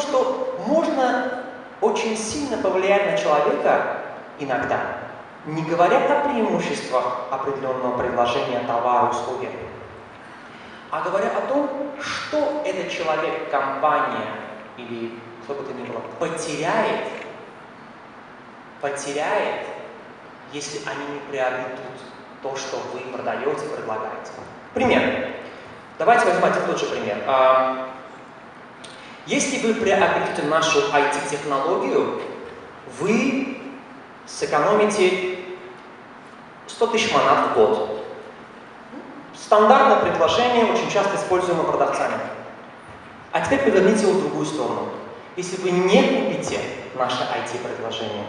что можно очень сильно повлиять на человека иногда, не говоря о преимуществах определенного предложения товара, услуги, а говоря о том, что этот человек, компания или кто бы то ни было, потеряет, если они не приобретут то, что вы продаете, предлагаете. Пример. Давайте возьмем один тот же пример. Если вы приобретете нашу IT-технологию, вы сэкономите 100 тысяч манат в год. Стандартное предложение, очень часто используемое продавцами. А теперь поверните его в другую сторону. Если вы не купите наше IT-предложение,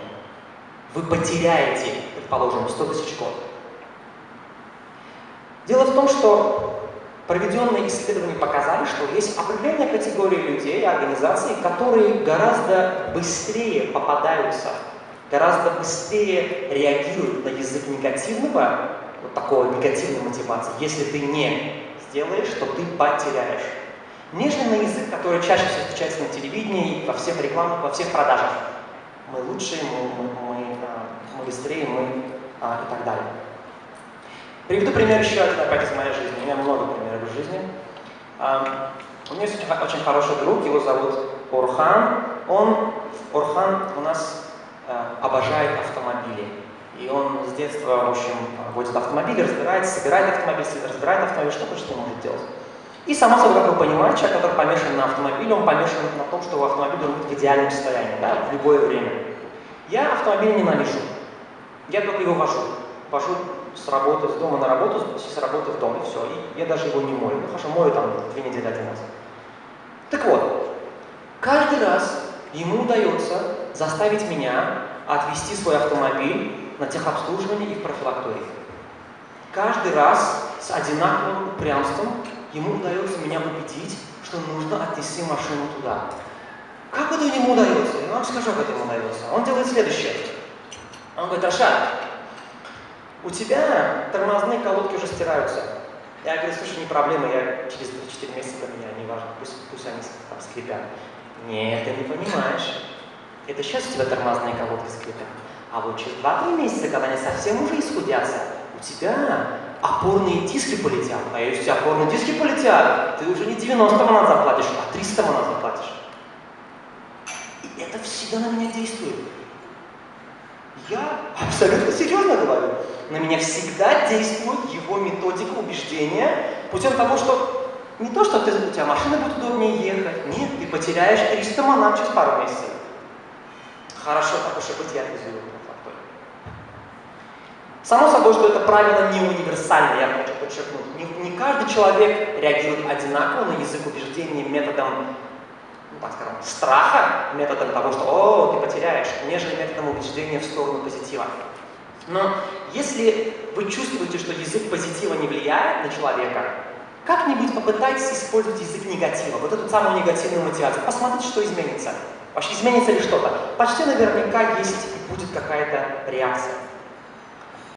вы потеряете, предположим, 100 тысяч в год. Дело в том, что проведенные исследования показали, что есть определенная категория людей и организаций, которые гораздо быстрее попадаются, гораздо быстрее реагируют на язык негативного, вот такого негативной мотивации. Если ты не сделаешь, то ты потеряешь. Нежели на язык, который чаще всего встречается на телевидении, во всех рекламах, во всех продажах. Мы лучшие, мы быстрее, и так далее. Приведу пример еще один опять из моей жизни. У меня много примеров из жизни. У меня есть очень хороший друг, его зовут Орхан. Орхан у нас обожает автомобили. И он с детства, в общем, водит автомобили, разбирается, собирает автомобиль, что хочет, что может делать. И само собой, как вы понимаете, человек, который помешан на автомобиле, он помешан на том, что автомобиль должен быть в идеальном состоянии, да, в любое время. Я автомобиль ненавижу. Я только его вожу. Вожу с работы, с дома на работу, с работы в дом, и все. И я даже его не мою. Ну хорошо, мою там 2 недели один раз. Так вот, каждый раз ему удается заставить меня отвезти свой автомобиль на техобслуживание и в профилакторию. Каждый раз с одинаковым упрямством ему удается меня убедить, что нужно отнести машину туда. Как это ему удается? Я вам скажу, как это ему удается. Он делает следующее. Он говорит: Рашад, у тебя тормозные колодки уже стираются. Я говорю: слушай, не проблема, я через 3-4 месяца поменяю, неважно, пусть они там скрипят. Нет, ты не понимаешь. Это сейчас у тебя тормозные колодки скрипят. А вот через 2-3 месяца, когда они совсем уже исхудятся, у тебя опорные диски полетят. А если у тебя опорные диски полетят, ты уже не 90 манат заплатишь, а 300 манат заплатишь. И это всегда на меня действует. Я абсолютно серьезно говорю. На меня всегда действует его методика убеждения путем того, что не то, что у тебя машина будет удобнее ехать, нет, ты потеряешь 300 манат через пару месяцев. Хорошо, так уж и быть, я отвезу его на факторию. Само собой, что это правило не универсальное, я хочу подчеркнуть. Не каждый человек реагирует одинаково на язык убеждения методом, ну, так скажем, страха, методом того, что «о, ты потеряешь», нежели методом убеждения в сторону позитива. Но если вы чувствуете, что язык позитива не влияет на человека, как-нибудь попытайтесь использовать язык негатива, вот эту самую негативную мотивацию. Посмотрите, что изменится. Вообще изменится ли что-то. Почти наверняка есть и будет какая-то реакция.